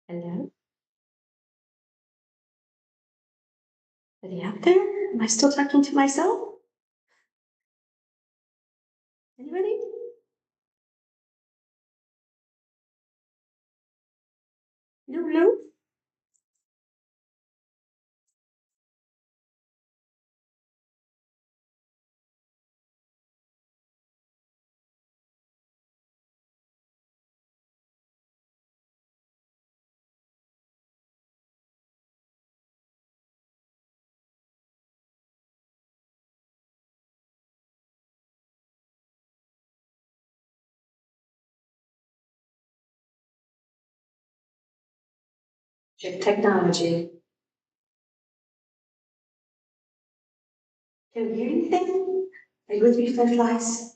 Hello? Are they out there? Am I still talking to myself? Anybody? No, no? Check technology. Can you hear anything? Are you with me, butterflies?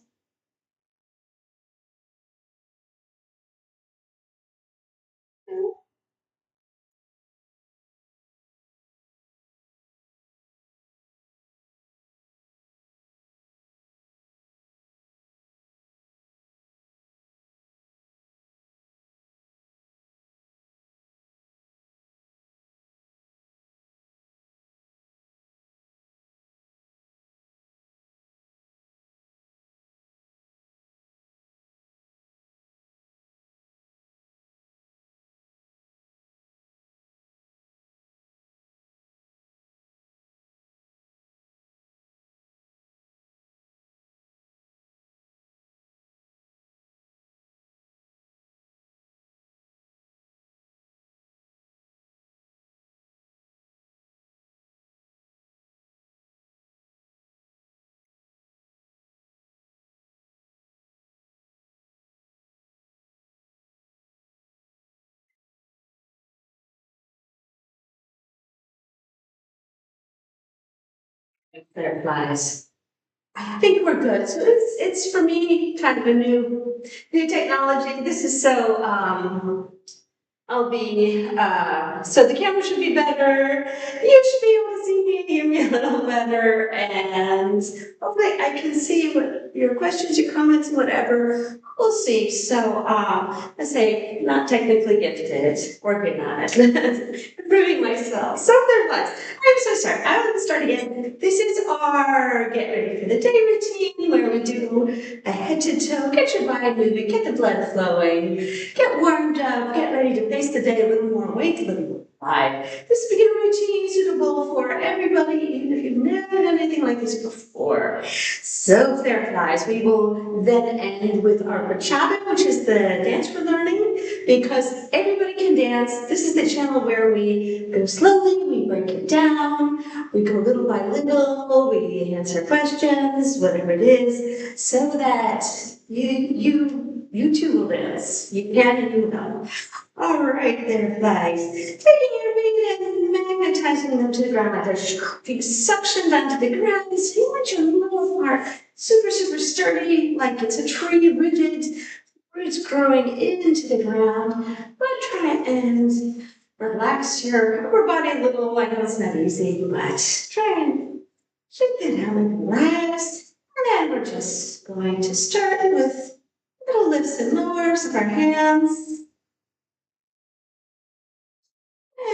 Butterflies. I think we're good. So it's for me kind of a new technology. This is so I'll be, so the camera should be better. You should be able to see me, hear me a little better, and hopefully I can see what your questions, your comments, whatever. We'll see. So, I say, not technically gifted, working on it, improving myself. So there was. I'm so sorry. I will start again. This is our get ready for the day routine where we do a head to toe, get your body moving, get the blood flowing, get warmed up, get ready to face the day a little more awake, a little more alive. This is a beginner routine suitable for everybody, even if you've never done anything like this before. So, Fireflies, we will then end with our Bachata, which is the dance we're learning, because everybody can dance. This is the channel where we go slowly, we break it down, we go little by little, we answer questions, whatever it is, so that you too will dance. You can and you will. All right, there, flags. Taking your feet and magnetizing them to the ground like their feet suctioned onto the ground. See what your little part super, super sturdy, like it's a tree, rigid, roots growing into the ground. But try and relax your upper body a little. I know it's not easy, but try and shake that out and relax. And then we're just going to start with little lifts and lowers of our hands.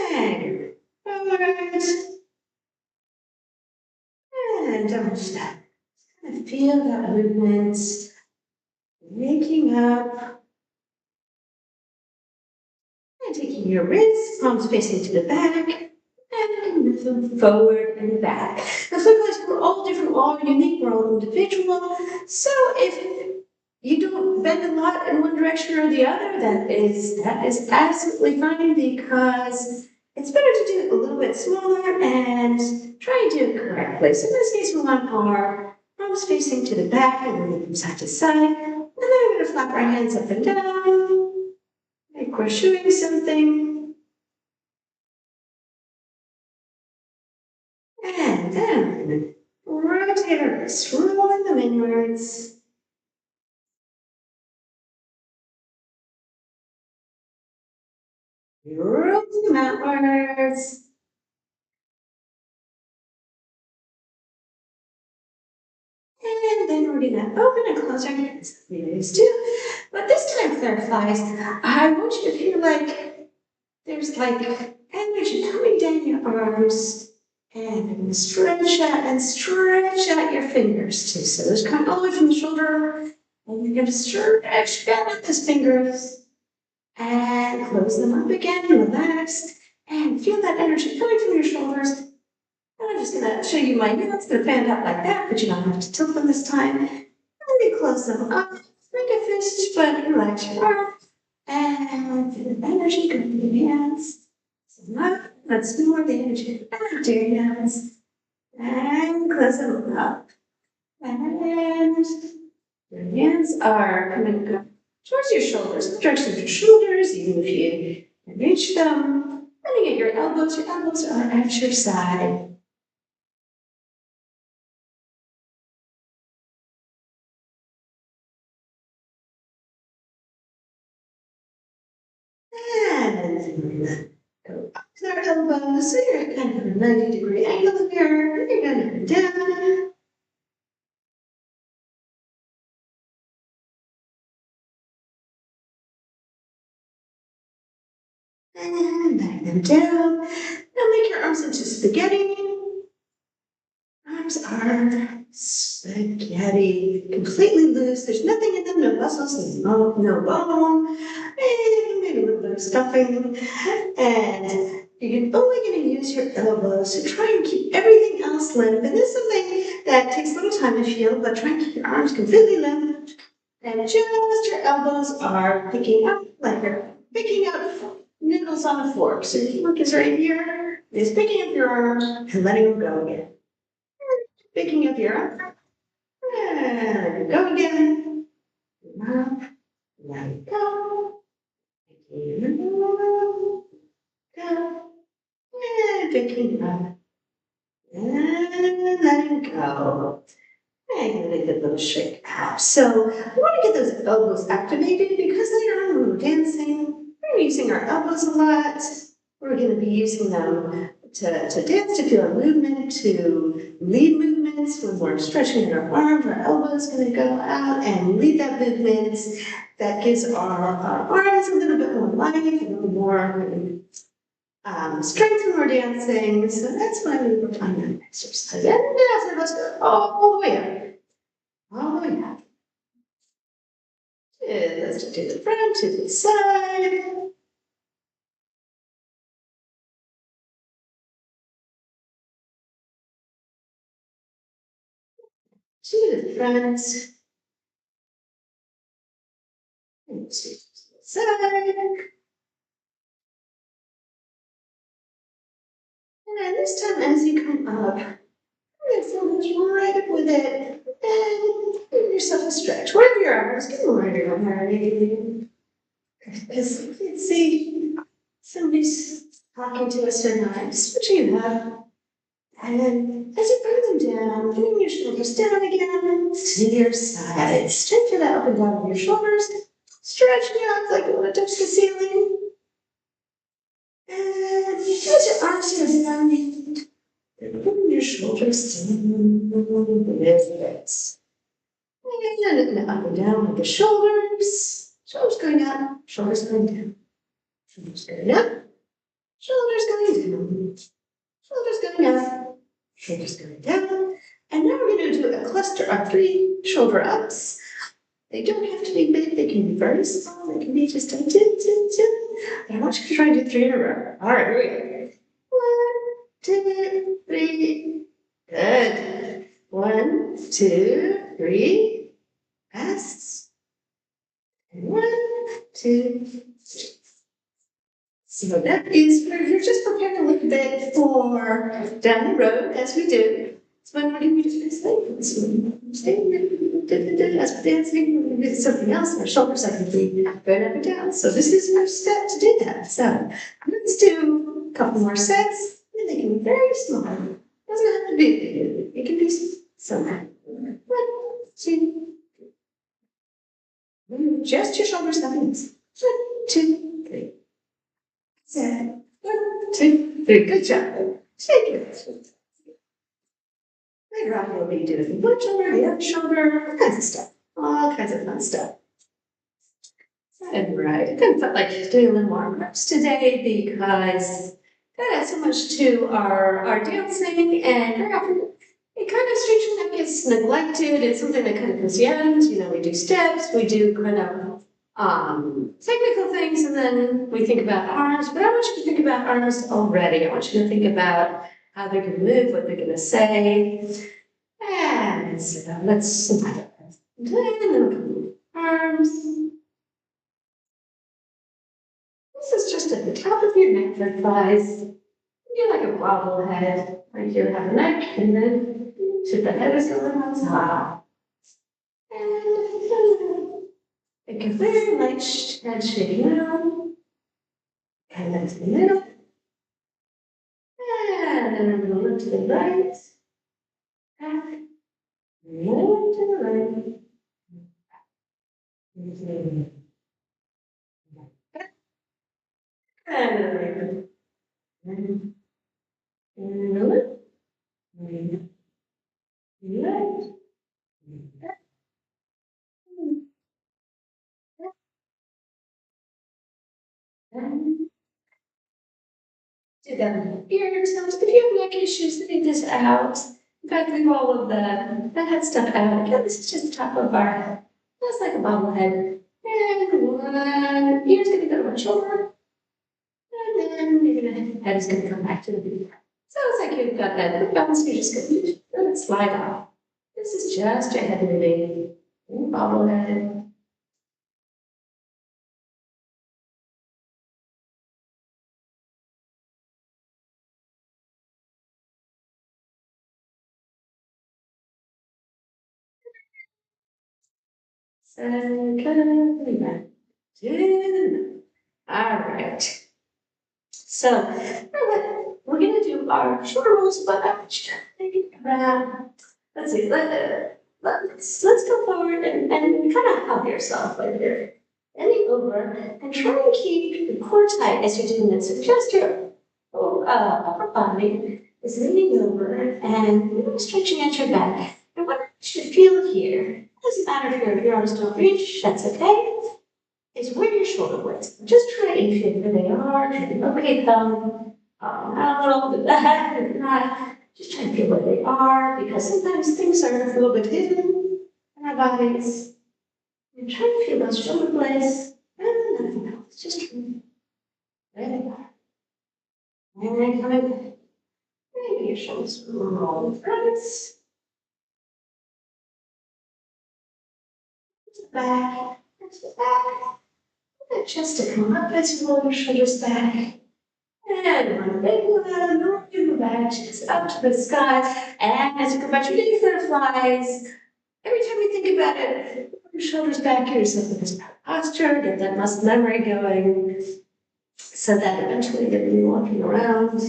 And forward. And don't stop. Kind of feel that movement waking up. And taking your wrists, palms facing to the back. And move them forward and back. Now, sometimes we're all different, we're all unique, we're all individual. So if you don't bend a lot in one direction or the other, that is absolutely fine because it's better to do it a little bit smaller and try and do it correctly. So in this case, we want our palms facing to the back and moving from side to side. And then we're going to flap our hands up and down, like we're shooting something. And then rotate our wrists, rolling them inwards. Rolling them outwards. And then we're gonna open and close our hands. We always do. But this time, Fireflies, I want you to feel like there's like energy coming down your arms and stretch out your fingers too. So there's coming all the way from the shoulder, and you're gonna stretch down out those fingers and close them up again, relax, and feel that energy coming from your shoulders. And I'm just gonna show you my hands. They're fanned out like that, but you don't have to tilt them this time. And then close them up, make a fist, but relax your arm. And feel the energy going through your hands. So now, let's more the energy back to your hands. And close them up. And your hands are coming up towards your shoulders, the direction of your shoulders, even if you can reach them. Pointing at your elbows are at your side. And go up to our elbows, so you're at kind of a 90-degree angle here. You're going to go down. And back them down. Now make your arms into spaghetti. Arms are spaghetti, completely loose. There's nothing in them, no muscles, no bone, maybe a little bit of stuffing. And you're only going to use your elbows to try and keep everything else limp. And this is something that takes a little time to feel, but try and keep your arms completely limp. And just your elbows are picking up like you're picking up noodles on a fork. So your fork is right here. It's picking up your arm and letting them go again. Picking up your arm. And go again. Up. Let it go. Go. And picking up. And letting go. And give it a good little shake out. So we want to get those elbows activated because later on when we're dancing, we're using our elbows a lot. We're going to be using them to dance, to feel our movement, to lead movements. When we're stretching our arms, our elbows going to go out and lead that movement. That gives our arms a little bit more life, a little more strength when we're dancing. So that's why we work on that exercise. And now let's go all the way up. All the way up. And let's just do the front to the side. To the front. And to the side. And then this time as you come up, you're going to feel right up with it. And give yourself a stretch. Wherever your arms, give them right around. Because you can see somebody's talking to us tonight. Switching it up. And as you bring them down, bring your shoulders down again to your sides. Straighten it up and down with your shoulders. Stretching out like you want to touch the ceiling. And as your arms go down, and bring your shoulders down. Yes. And up and down with the shoulders. Shoulders going up, shoulders going down. Shoulders going up, shoulders going down. Shoulders going up, shoulders going down. And now we're going to do a cluster of 3 shoulder ups. They don't have to be big, they can be very small, they can be just a But I want you to try and do 3 in a row. All right, here we go. 1, 2, 3. Good. 1, 2, 3. Pass. 1, 2, 3. So that is where you're just preparing a little bit for down the road as we do. So when we're going to be just as we're dancing, we're going to do something else. Our shoulders are going to be going up and down. So this is our step to do that. So let's do a couple more sets. And they can be very small. It doesn't have to be big. It can be small. 1, 2, 3. Just your shoulders up and down. 1, 2, 3. Set. 1, 2, 3. Good job. Shake it. Later on, we'll be doing one shoulder, the other shoulder, all kinds of stuff. All kinds of fun stuff. And right, I kind of felt like doing a little more reps today because that adds so much to our dancing and very often it kind of strangely that gets neglected. It's something that kind of comes the end. You know, we do steps, we do kind of technical things, and then we think about arms. But I want you to think about arms already. I want you to think about how they're going to move, what they're going to say, and so let's arms. This is just at the top of your neck for thighs. You're like a bobblehead. Right here, have a neck, and then so the head is going on top. And make a very light head shake down. And then to the middle. And then I'm going to look to the right. Back. And to the right. And then and look. And right. And do that with your ears. Now, if you have neck issues, take this out. In fact, leave all of the head stuff out. Again, this is just the top of our head. That's like a bobblehead. And one ear's gonna go to our shoulder. And then you're gonna head is gonna come back to the beat. So it's like you've got that good balance, you're just gonna let it slide off. This is just your head moving. Bobblehead. Second, back. All right. So we're going to do our short rolls, but I want you to think about, let's see, let's go forward and kind of hug yourself like you're bending over and try and keep your core tight as you're doing this. So just your upper body is leaning over and really stretching out your back. And what I want you to feel here, it doesn't matter if your arms don't reach, that's okay, is where your shoulder blades. Just try and feel where they are. Okay, thumb out a little bit back, not. Just try and feel where they are because sometimes things are a little bit hidden in our bodies. And try to feel those shoulder blades and nothing else. Just where they are. And then coming back. Maybe your shoulders roll fronts. To the back. To the back. And the chest to come up as you roll your shoulders back. And one big one, you go back, just up to the sky. And as you go back, your big butterflies. Every time you think about it, put your shoulders back, get yourself in this posture, get that muscle memory going, so that eventually you'll be walking around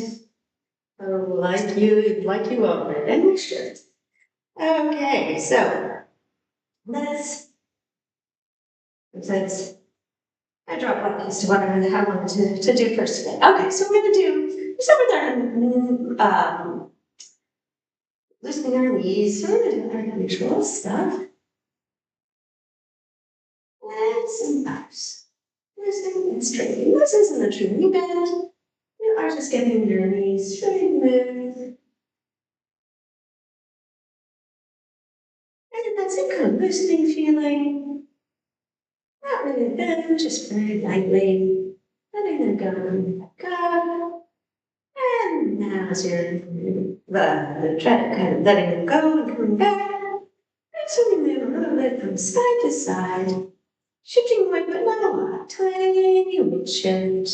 like you own it, and you should. Okay, so let's I dropped one piece to what I wanted to do first today. Okay, so we're gonna do start with our loosening our knees, so we're gonna do our usual stuff. And some ups. Loosening and straightening. This isn't a true knee bend. You are just getting your knees straight and move. And that's a kind of loosening feeling. Not really bend, just very lightly. Letting them go, go. And now as you're kind of letting them go and coming back. And so we move a little bit from side to side. Shifting weight, but not a lot. Tiny weight shift.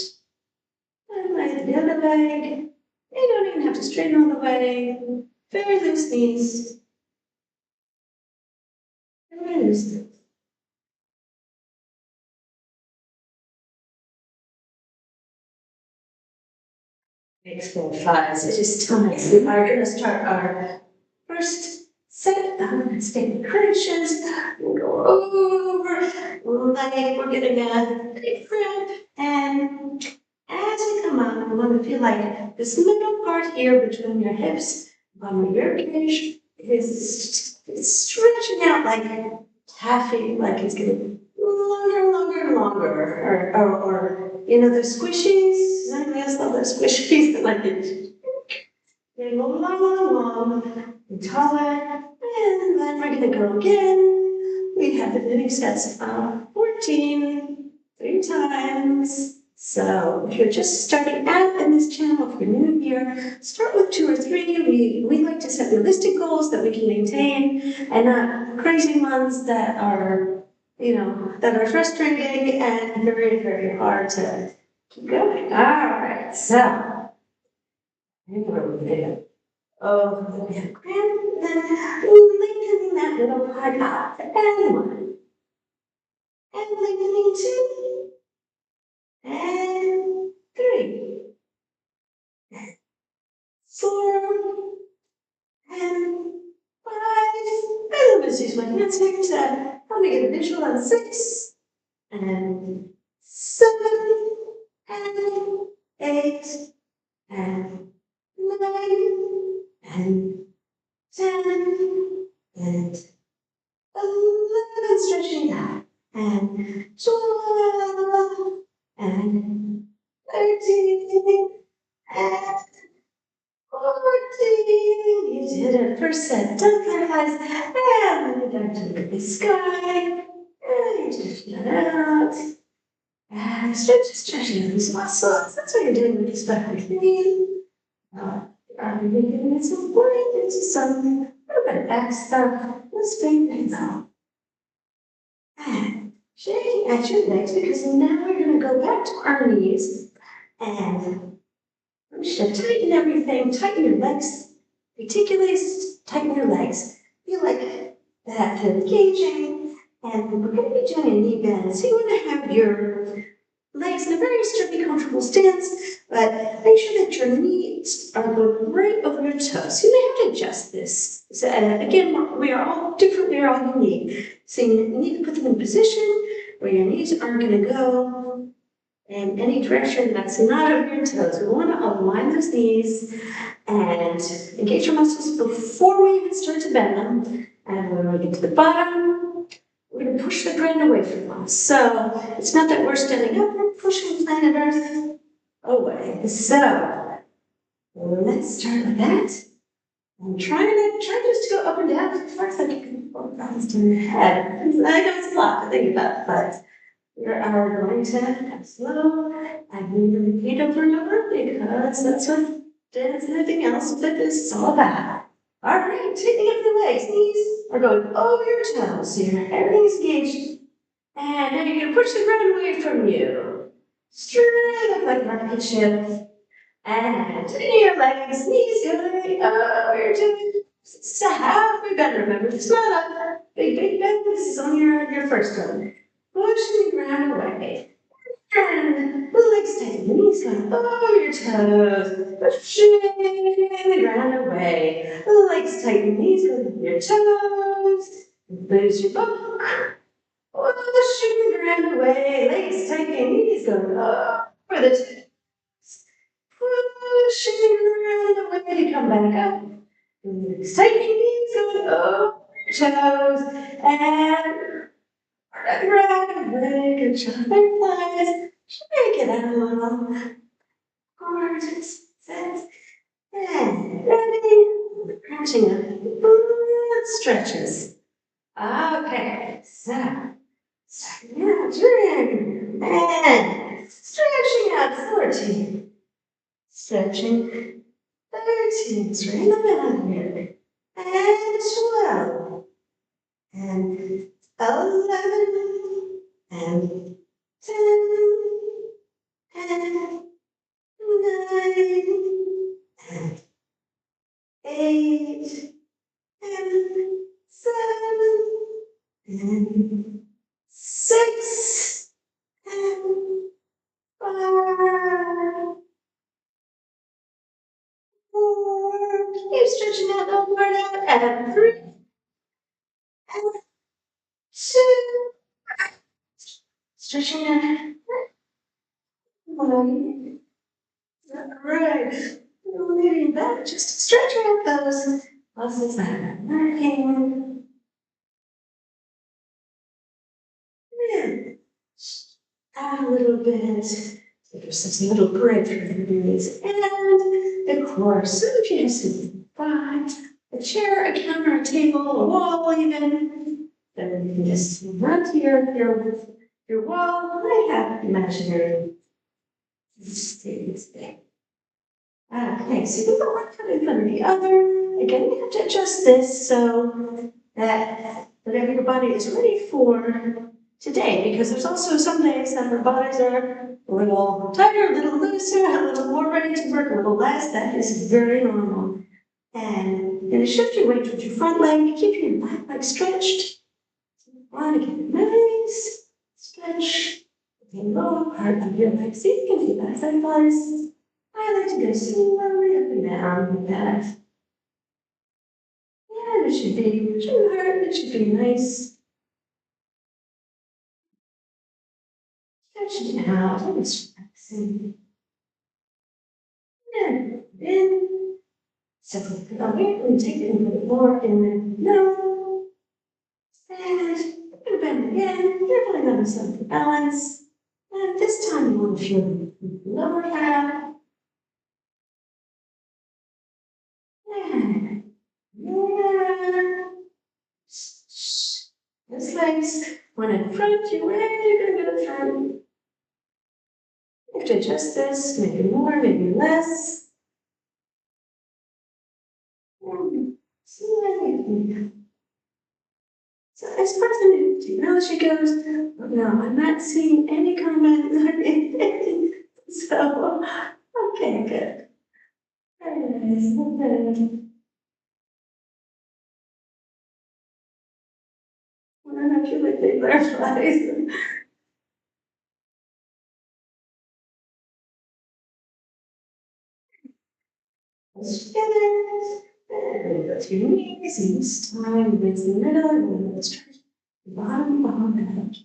And like the other leg. You don't even have to straighten all the way. Very loose knees. Very loose. Makes 4 5s. It is time. We are going to start our first set. I'm going to stay the crunches. We'll go over. Leg. We're getting a big grip. And as we come up, I want to feel like this middle part here between your hips, bottom of your cage, is stretching out like taffy, like it's going to longer and longer and longer. You know, the squishies. Does anybody else love those squishies? Like it. They go long, and taller, and then we're gonna go again. We have the moving sets of 14, 3 times. So if you're just starting out in this channel, if you're new here, start with 2 or 3. We like to set realistic goals that we can maintain and not crazy ones that are, you know, that are frustrating and very, very hard to keep going. All right, so. Oh, we have grand, then lengthening that little part up, and 1, and lengthening 2, and 3, 4, and 5, and I'm gonna use my hands here to help me get a visual on 6, and 7, and 8, and 9, and 10, and 11, stretching out, and 12, and 13, and 14. You did it. First set, don't paralyze, and then you're back to look at the sky, and you're stretching that out, and stretching these muscles. That's what you're doing with these back knees. Are we making it some weight into some little bit of back stuff? Let's straighten things out. And shaking at your legs because now we're going to go back to our knees and we should tighten everything, tighten your legs, particularly tighten your legs. Feel like that engaging, and we're going to be doing a knee bend. So you want to have your legs in a very sturdy, comfortable stance, but make sure that your knees are going right over your toes. You may have to adjust this. So, again, we are all different, we are all unique. So you need to put them in a position where your knees aren't going to go in any direction that's not over your toes. We want to align those knees and engage your muscles before we even start to bend them. And when we get to the bottom, we're going to push the ground away from us. So it's not that we're standing up, we're pushing planet Earth away. So let's start with that. I'm trying just to go up and down. First, I can balance in your head. I know it's a lot to think about, but we are going to have slow. I'm going to repeat over and over because that's what dance and everything else fitness is all about. All right, tightening up your legs. Knees are going over your toes, so everything's engaged. And then you're going to push the ground away from you. Straight up like a rocket ship. And tightening your legs, knees going over your toes. It's a halfway bend, remember. It's not a big bend. This is on your first one. Pushing the ground away. And the legs tighten, the knees going over your toes. Pushing the ground away. The legs tighten, knees going over your toes. Lose your book. Pushing the ground away. Legs tighten, knees going over the toes. Pushing the ground away. Come back up. Legs tightening, knees going over your toes. And ground away. Good job. Butterflies. Shake it out a little. Gorgeous. Set. And ready. Crunching up. Stretches. Okay. So, starting out. Turn. And stretching out. 14. Stretching. 13. Straight in the middle here. And 12. And 11. And 10. And 9, and 8, and 7, and 6, and 5, 4. Keep stretching out the word out. And 3, and 2. Stretching out. 1. All right. Leaning back just to stretch out those muscles that are working. Yeah. bit. So there's this little break for the knees. And of course, if you have some spot, a chair, a counter, a table, a wall even, then you can just run to your wall. I have imaginary statements there. Okay, so you put one foot in front of the other. Again, you have to adjust this so that whatever your body is ready for today, because there's also some days that our bodies are a little tighter, a little looser, a little more ready to work, a little less. That is very normal. And you're going to shift your weight towards your front leg, keep your back leg stretched. Want to get a nice stretch the lower part of your leg. See if you can feel that side bars. I like to go slowly up and down with that. Yeah, it should be nice. Stretch it out, and relaxing. And in. So put on here, and take it and put it more in the middle. And you're going to bend again. You're putting on yourself for balance. And this time you want to feel the lower half. Yeah. Yeah. Those legs, one in front, you're ready to go to the front. You have to adjust this, maybe more, maybe less. So as far as the technology goes, no, I'm not seeing any comments or anything. So, okay, good. Okay. I don't know if you like the butterflies. Let's get it. And go to your knees, and this time raise the middle, and let's try the bottom edge.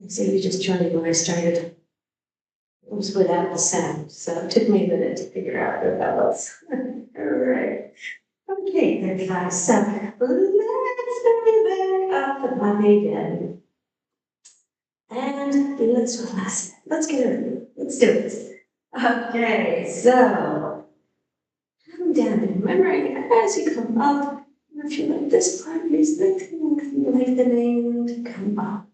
So you just joined me when I started. It was without the sound, so it took me a minute to figure out what that was. All right. Okay, then guys, so let's bring it back up the body again. And let's relax it. Let's get it. Let's do it. Okay, so come down and remembering as you come up, if you like this part is lengthening to come up.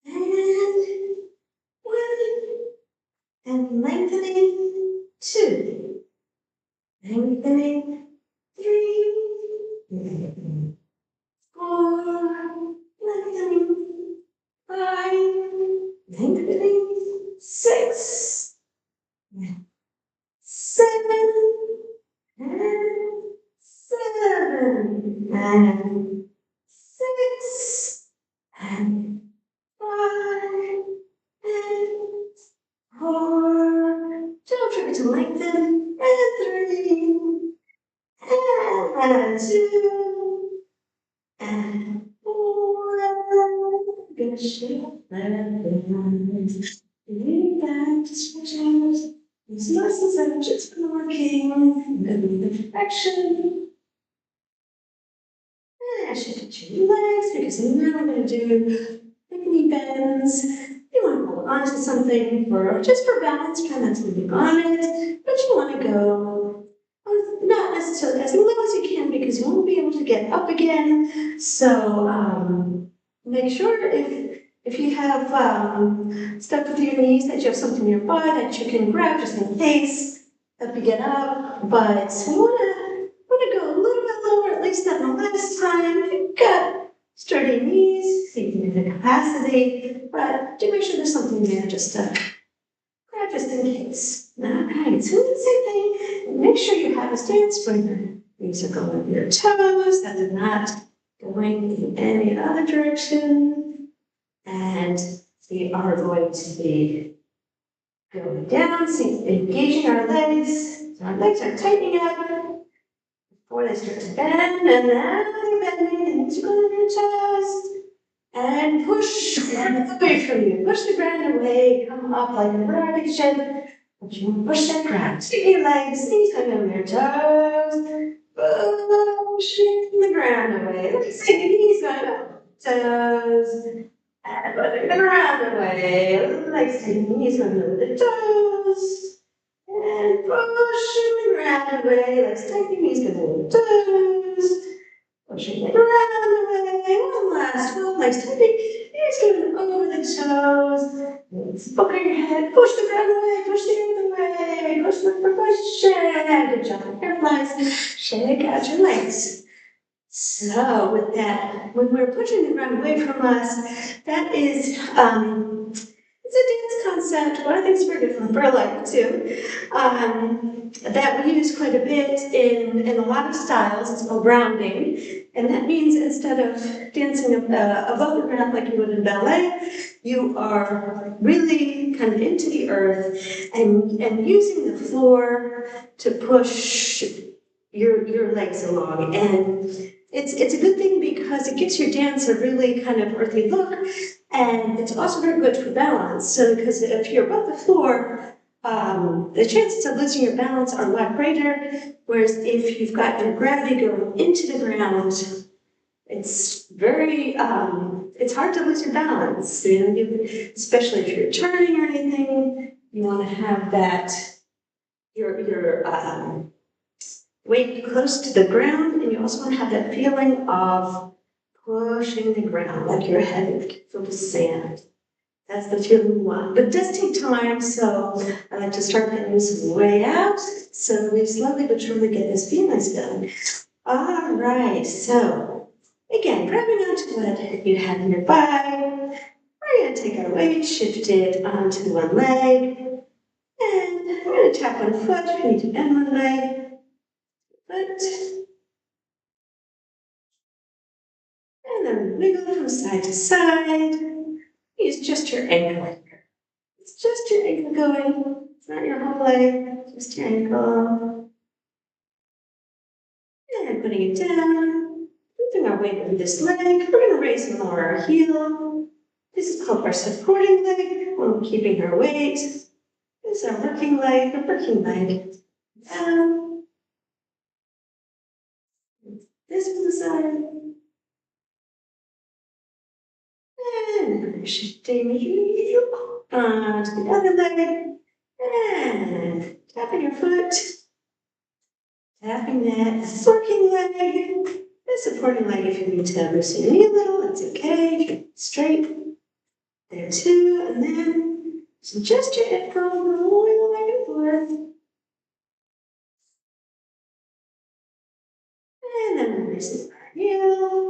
And one, and lengthening, two, lengthening, three, lengthening, four, lengthening, five, lengthening, six, seven, and seven, and six, and five, and four. Don't forget to lengthen, and three, and two, and four. Good shit. Lean back to stretch out. These muscles have just been working in the direction. And shift your legs because now we're going to do knee bends. You want to hold on to something for just for balance, try not to lean on it, but you want to go not necessarily as low as you can because you won't be able to get up again. So make sure if you have stuck with your knees that you have something nearby that you can grab just in case if you get up. But we want to go a little bit lower, at least than the last time. You've got sturdy knees, so you can do the capacity, but do make sure there's something there just to grab just in case. Okay, so the same thing. Make sure you have a stance where your knees are going to your toes, that they're not going in any other direction. And we are going to be going down, so engaging our legs. So our legs are tightening up before they start to bend, and now they're bending into your chest. And push the ground away from you. Push the ground away, come up like a rocket ship. But you want to push that ground. Stick your legs, knees going on your toes. toes, pushing the ground away. Let's take the knees going, toes, and pushing the ground away. Let's take the knees going over the toes. And pushing the ground away. Let's take the knees going over the toes. Pushing the ground away. One last one. Let's take the knees going over the toes. Let's book your head. Push the ground away. Push the earth away. Push the push. Shake. Good job. Here flies. Shake out your legs. So with that, when we're pushing the ground away from us, that is it's a dance concept, but I think it's very good for burlesque too. That we use quite a bit in a lot of styles. It's called rounding, and that means instead of dancing above the ground like you would in ballet, you are really kind of into the earth and using the floor to push your legs along. And it's a good thing because it gives your dance a really kind of earthy look, and it's also very good for balance. So because if you're above the floor, the chances of losing your balance are a lot greater, whereas if you've got your gravity going into the ground, it's very, it's hard to lose your balance. You know, especially if you're turning or anything, you want to have that, your weight close to the ground, and you also want to have that feeling of pushing the ground, like your head filled with sand. That's the feeling we want. But it does take time, so I like to start the music way out, so we slowly but surely get this feelings going. All right, so again, grabbing onto what you have nearby, we're going to take our weight, shift it onto one leg, and we're going to tap one foot. We need to bend one leg, foot, and then wiggle from side to side. Use just your ankle. It's just your ankle going. It's not your whole leg, just your ankle. And putting it down. Moving our weight over this leg. We're going to raise and lower our heel. This is called our supporting leg. We're keeping our weight. This is our working leg. Our working leg. Down. This is the side. And shifting the heel onto the other leg. And tapping your foot. Tapping that working leg. The supporting leg, if you need to loosen your knee a little, that's okay. If you're straight, there too. And then just your ankle going back and forth. And then releasing our heel.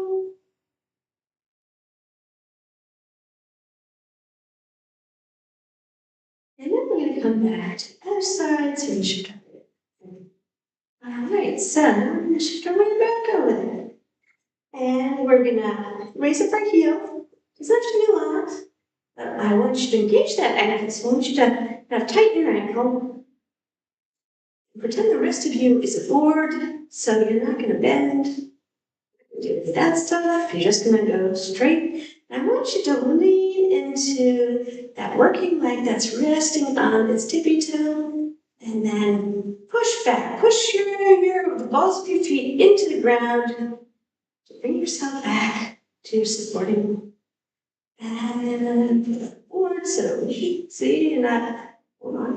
And then we're going to come back to the other side, so we should come in. All right, so we're going to shift our way back over there. And we're going to raise up our heel. It's not too lot. I want you to engage that ankle, so I want you to tighten your ankle. Pretend the rest of you is a board, so you're not going to bend. Do that stuff. You're just going to go straight. And I want you to lean into that working leg that's resting on its tippy toe, and then push back. Push the balls of your feet into the ground to bring yourself back to your supporting. And forward, so see, you're not, hold on,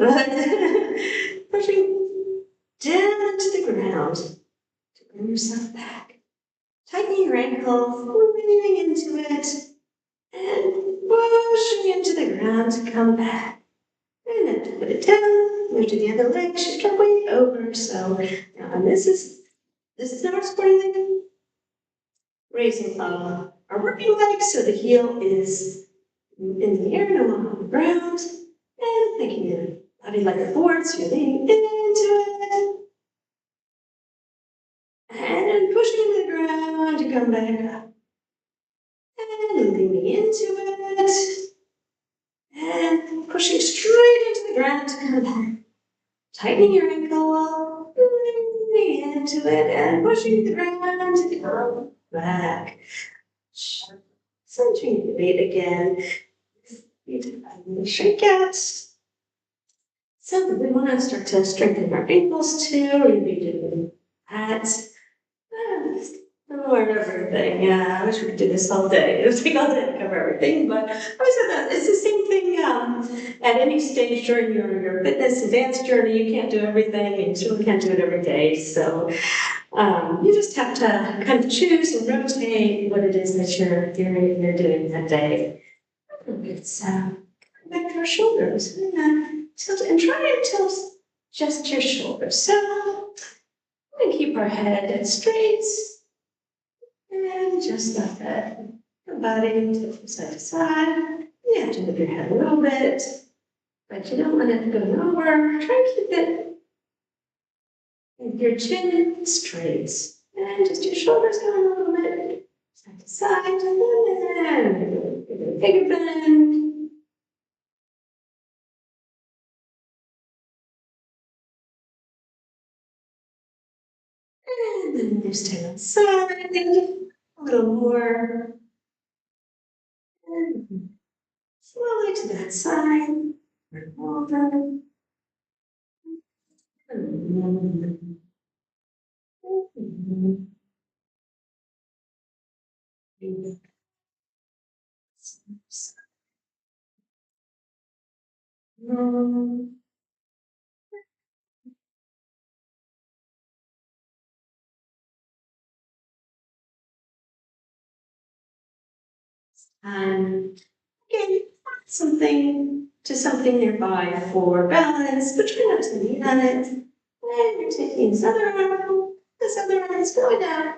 pushing down into the ground to bring yourself back. Tightening your ankle, leaning into it, and pushing into the ground to come back. And then to put it down, move to the other leg, shift our weight over. So now, and this is now our supporting leg. Raising up our working leg so the heel is in the air, no on the ground, and making your body like a board, so you're leaning into it, and pushing into the ground to come back up, and leaning into it, and pushing straight into the ground to come back, tightening your ankle, leaning into it, and pushing the ground to come back, centering the weight again. Shake out. So we want to start to strengthen our ankles too. We're going to be doing that. More of everything. Yeah, I wish we could do this all day. It would take all day to cover everything, but I said that it's the same thing. At any stage during your fitness advanced journey, you can't do everything, and you certainly can't do it every day. So you just have to kind of choose and rotate what it is that you're doing that day. It's back to our shoulders. Tilt and try and tilt just your shoulders. So we can keep our head straight. And just like that. Your body tilt from side to side. You have to move your head a little bit, but you don't want it to go nowhere. Try and keep it with your chin straight. And just your shoulders going a little bit side to side. And then give it a bigger bend. And then just stay on side. A little more. And slowly to that side. Over. Again, something nearby for balance, but try not to lean on it. And you're taking this other arm is going down.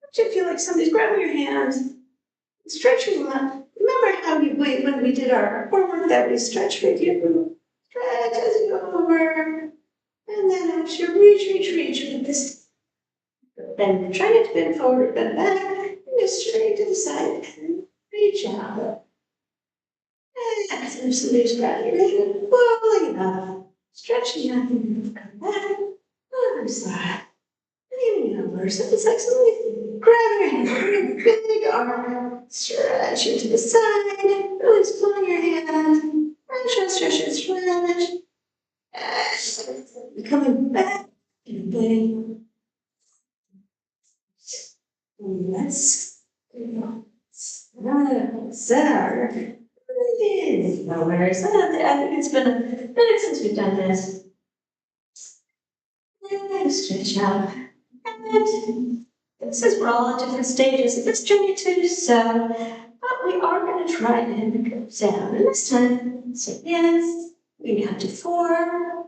But you feel like somebody's grabbing your hand, stretching them up. Remember how when we did our core work that we stretch with you. Stretch as you go over. And then as you reach with this. Then try not to bend forward, bend back, and just straight to the side and reach out. And if somebody's grabbing your hand, pulling it up, stretching out, and come back, other side. And even over, so it's like somebody grabbing your hand, bring a big arm, stretch it to the side, really pulling your hand, and stretch. And coming back, and bang. Let's go. Sir. No worries. I think it's been a minute since we've done this. And stretch out. And this is we're all at different stages of this journey too, so but we are going to try and go down. And this time, say yes. We count to 4.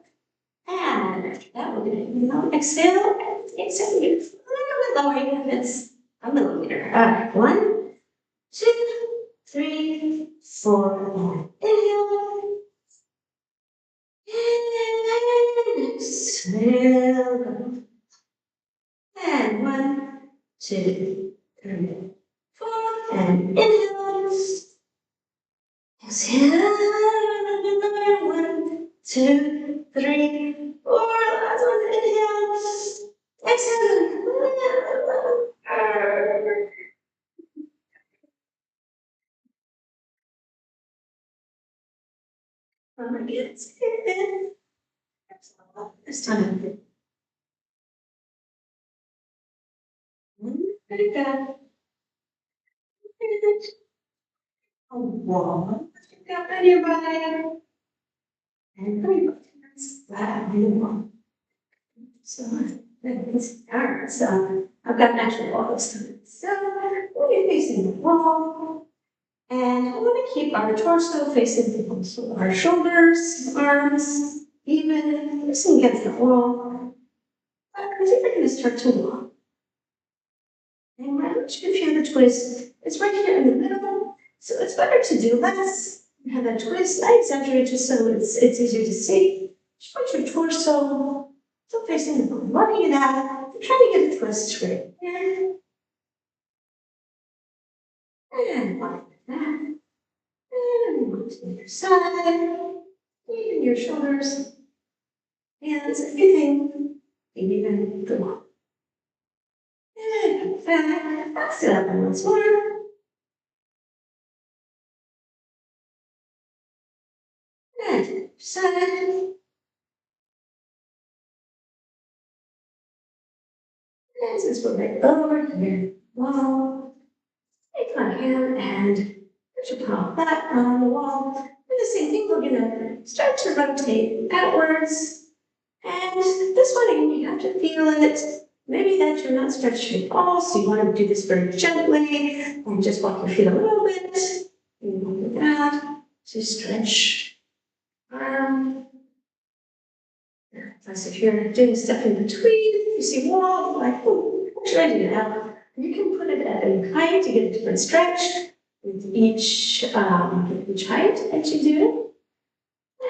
And after that, we're going to exhale. Exhale. A little bit lower, even if it's a millimeter. All right. 1, 2, 3, 4. Inhale. And exhale. And 1, 2, 3, 4. And inhale. Exhale. Another 1, 2, 3, 4. Last one. Inhale. Exhale. This time. Very good. A wall. Pick up on your body. And put your hands flat on the wall. So that's all right. So I've got an actual wall this time. So we're facing the wall. And we want to keep our torso facing the wall. So our shoulders, arms, even facing against the wall. Because if we're going to start to walk. And why don't you, if you have a twist, it's right here in the middle. So it's better to do less. Have that twist. I exaggerate just so it's easier to see. Just put your torso still facing the bone, working it out. Trying to get a twist straight. And like that. And one to the other side. Even your shoulders, hands, everything. Even the one. And come back. Sit up once more. And side. And since we're right over here, wall, take my hand and put your palm flat on the wall. And the same thing, we're gonna start to rotate outwards. And this one again, you have to feel it. Maybe that you're not stretching at all, so you want to do this very gently and just walk your feet a little bit. And move it out to stretch arm. Plus, if you're doing stuff in between, you see wall, like, oh, what should I do now? You can put it at a height to get a different stretch with each height that you do.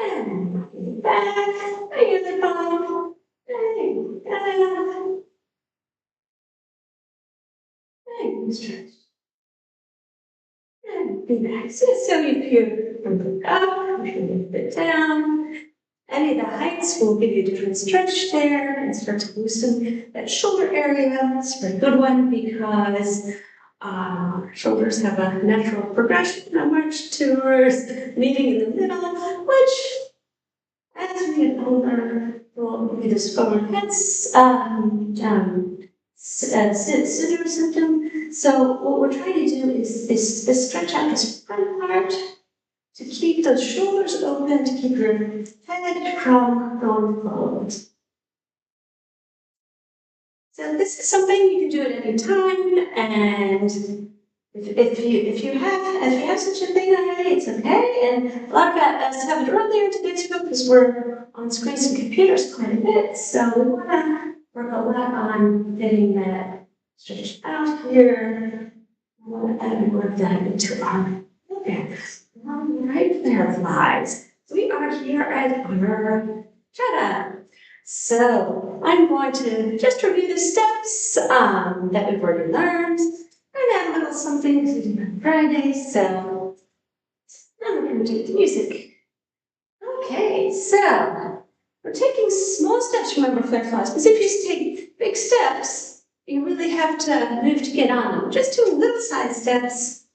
And walking it back, bring it the palm, bang, bang, bang, stretch. And relax it. So if you move up, if you move it down, any of the heights will give you a different stretch there and start to loosen that shoulder area. It's a very good one because shoulders have a natural progression, a march towards meeting in the middle, which as we get older, will be this forward heads scissor symptom. So what we're trying to do is stretch out this front part to keep those shoulders open, to keep your head from going forward. So this is something you can do at any time, and if you have such a thing already, it's okay. And a lot of us have it earlier today too, because we're on screens and computers quite a bit. So we want to work a lot on getting that stretched out here. We want to add more of that into our focus. All right, there, flies. So we are here at our Bachata. So I'm going to just review the steps that we've already learned. And add a little something because we did on Friday, so now we're going to do the music. Okay, so we're taking small steps, remember, flare flies, because if you take big steps, you really have to move to get on them. Just doing little side steps,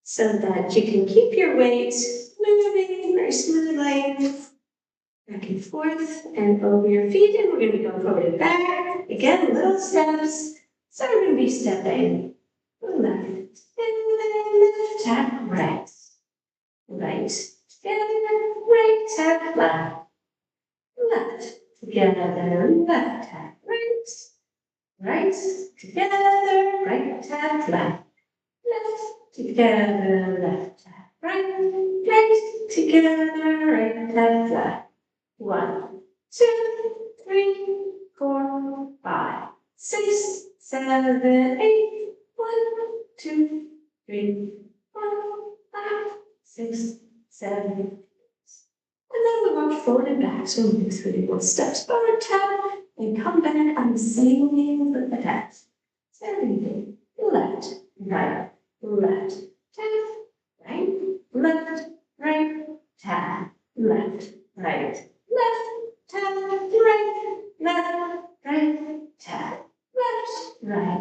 so that you can keep your weight moving very smoothly. Back and forth and over your feet, and we're going to be going forward and back. Again, little steps. So we're going to be stepping left, and then left, tap, right. Right, together, right, tap, left. Left, together, left, tap, right. Right, together, right, tap, left. Left, together, left, tap, right. Right, together, right, tap, left. 1, 2, 3, 4, 5, 6, 7, 8. 1, 2, 3, 4, 5, 6, 7. And then we walk forward and back. So we move 3 more steps forward, tap, and come back on the same with the tap. So everything. Left, right, tap, right, left, right, tap, left, right. Left, tap, right, left, right, tap, left,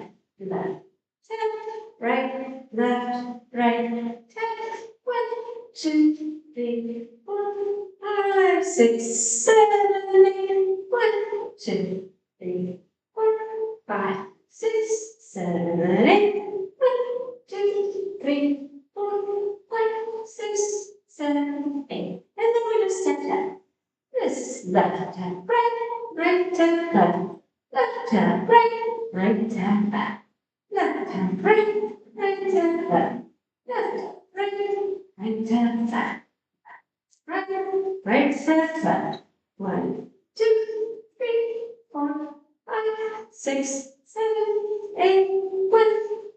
right, tap, right, tap. 1, 2, 3, 4, 5, 6, 7, 8. 1, 2, 3, 4, 5, 6, 7, 8. 1, 2, 3, 4, 5, 6, 7, 8. And then we're going to step down. This left tap, right tap, left tap, right tap, back. Left tap, right tap, left tap, right tap, back. Right tap, left. 1, 2, 3, 4, 5, 6, 7, 8. 1,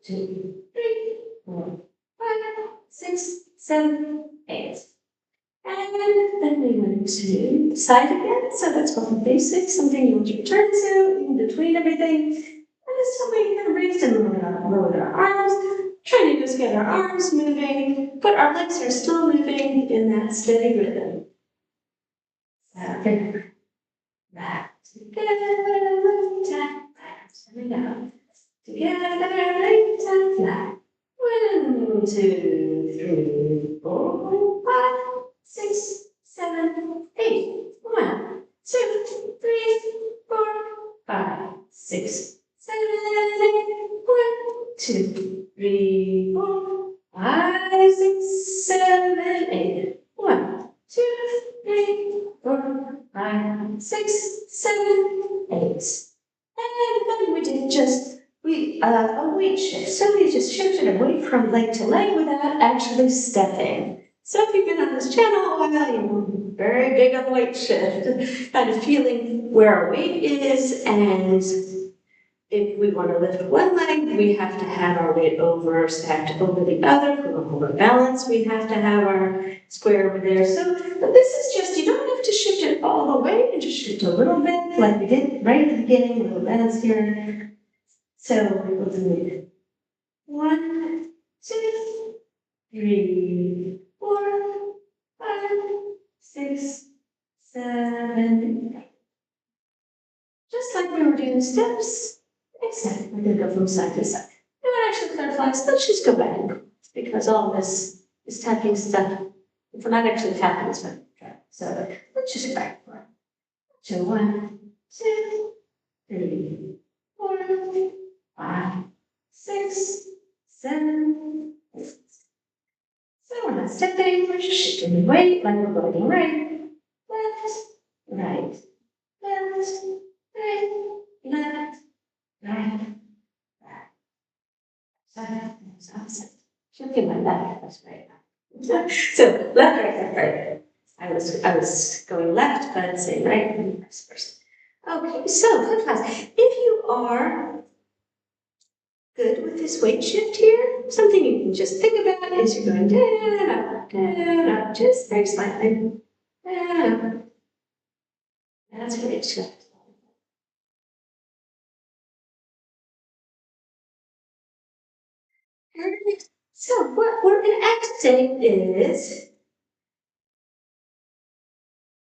2, 3, 4, 5, 6, 7, 8. And then we went to the side again. So that's called the basic, something you want to return to in between everything. And it's something you can raise and lower our arms. Trying to just get our arms moving, but our legs are still moving in that steady rhythm. So back together, left tap, back. Here we go. Together, right tap, flat. 1, 2, 3, 4, 5, 6, 7, 8. 1, 2, 3, 4, 6, 7, 8. 1, 2, 3, 4, 5, 6, 7, 8. 1, 2, 3, 4, 5, 6, 7, 8. And then we did just a weight shift. So we just shifted away from leg to leg without actually stepping. So if you've been on this channel a while, you're very big on weight shift, kind of feeling where our weight is, and if we want to lift one leg, we have to have our weight stacked over the other. If we want to hold our balance, we have to have our square over there. So but this is just, you don't have to shift it all the way, you just shift a little bit, like we did right at the beginning with the balance here. So we'll do 1, 2, 3, 4, 5, 6, 7, 8. Just like we were doing steps, except we're going to go from side to side. You want to actually clarify, so let's just go back, because all this is tapping stuff. If we're not actually tapping, it's going to try. So let's just go back for it. So 1, 2, 3, 4, 5, 6, 7, 8. So we're not stepping, we're just shifting the weight like we're going right, left, right, left, right, left, right, right. So opposite. She'll get my back, that's right. So left, right, left, right. I was going left, but saying right and vice versa. Okay, so good class. If you are good with this weight shift here, something you can just think about is you're going down, up, just very slightly. Down, up. That's weight shift. So what we're going to act today is,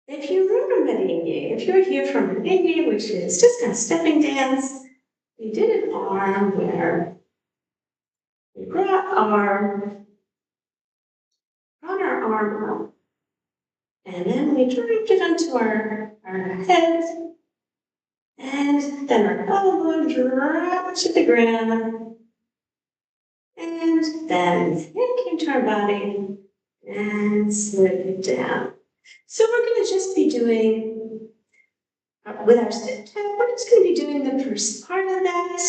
if you remember merengue, if you're here from merengue, which is just kind of stepping dance, we did an arm where we brought our arm up, and then we dropped it onto our head, and then our elbow dropped to the ground, and then it came to our body and slid down. So we're going to just be doing, with our step tap, we're just going to be doing the first part of that.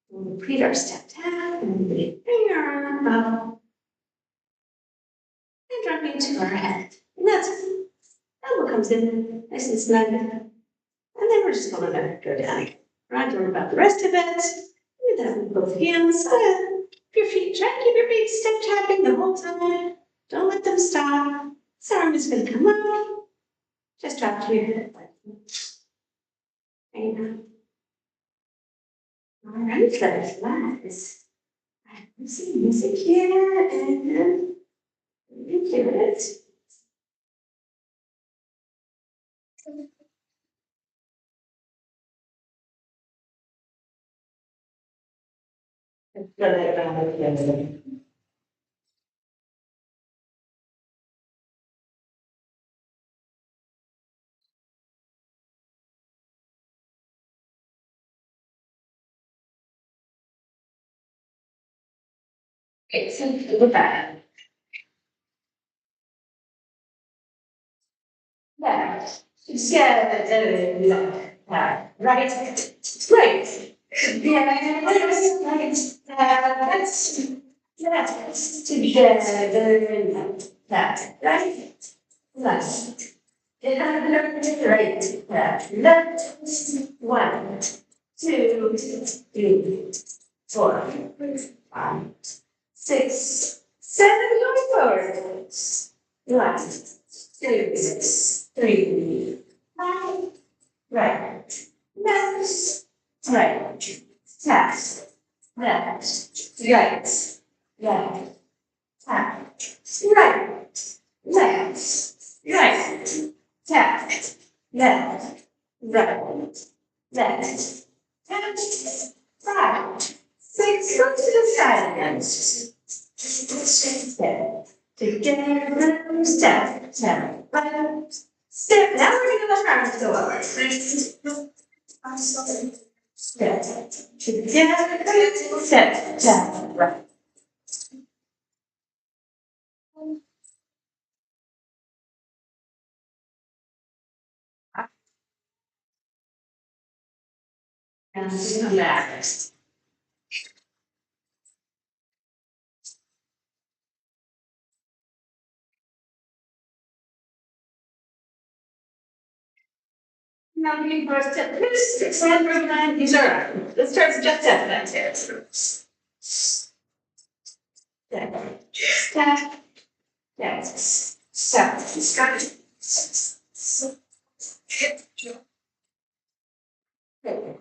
We'll repeat our step tap, and we bring our arm up and dropping to our head. And that's it. Elbow comes in, nice and snug. And then we're just going to go down again. We're not doing about the rest of it. Do that with both hands. Your feet, try to keep your feet step tapping the whole time. Don't let them stop. This arm is going to come up. Just drop to your head. There you go. All right, let's relax. Let's see music here, and then we do it. Okay, so look back. Left, together, left, right, right. Together, right, left, left, together, left, right, left. Right, left, 1, 2, 3, 4, 5, 6, 7, going forward. Left, 2, 3, 5, right, left, right, tap, left, right, left, tap, right, left, right, tap, left, right, left, tap, 5, 6, go to the side again. Step, together, step, step, right, step. Now we're going to let our arms go over. Step, together, step, down, right. And come back. Now we for a step, this, and we're going, these are, let's start just step back here. Step, step, yes, step, step. Okay,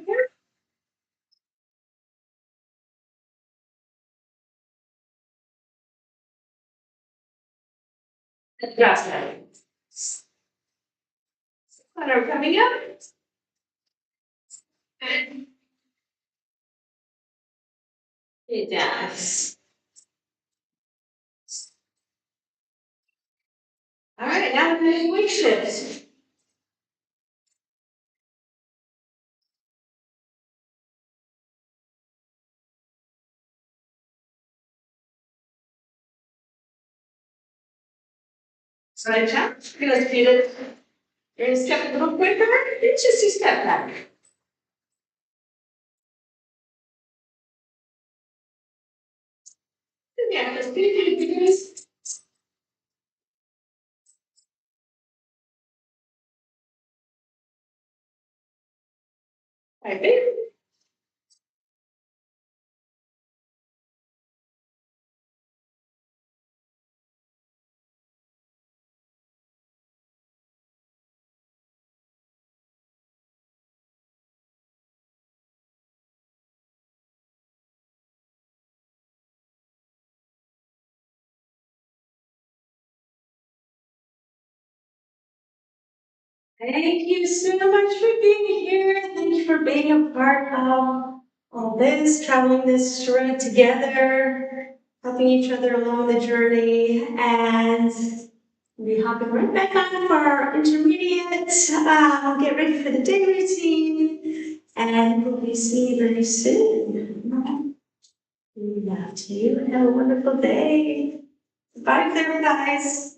here. Just that. And are coming up. And it does. All right, now we're doing weight shifts. Side jump, feel it. You're gonna step a little quicker, it's just a step back. Yeah, just do. I think. Thank you so much for being here. Thank you for being a part of all this, traveling this road together, helping each other along the journey, and we'll be hopping right back on for our intermediate. Get ready for the day routine, and we'll be seeing you very soon. We love you. Have a wonderful day. Bye there, guys.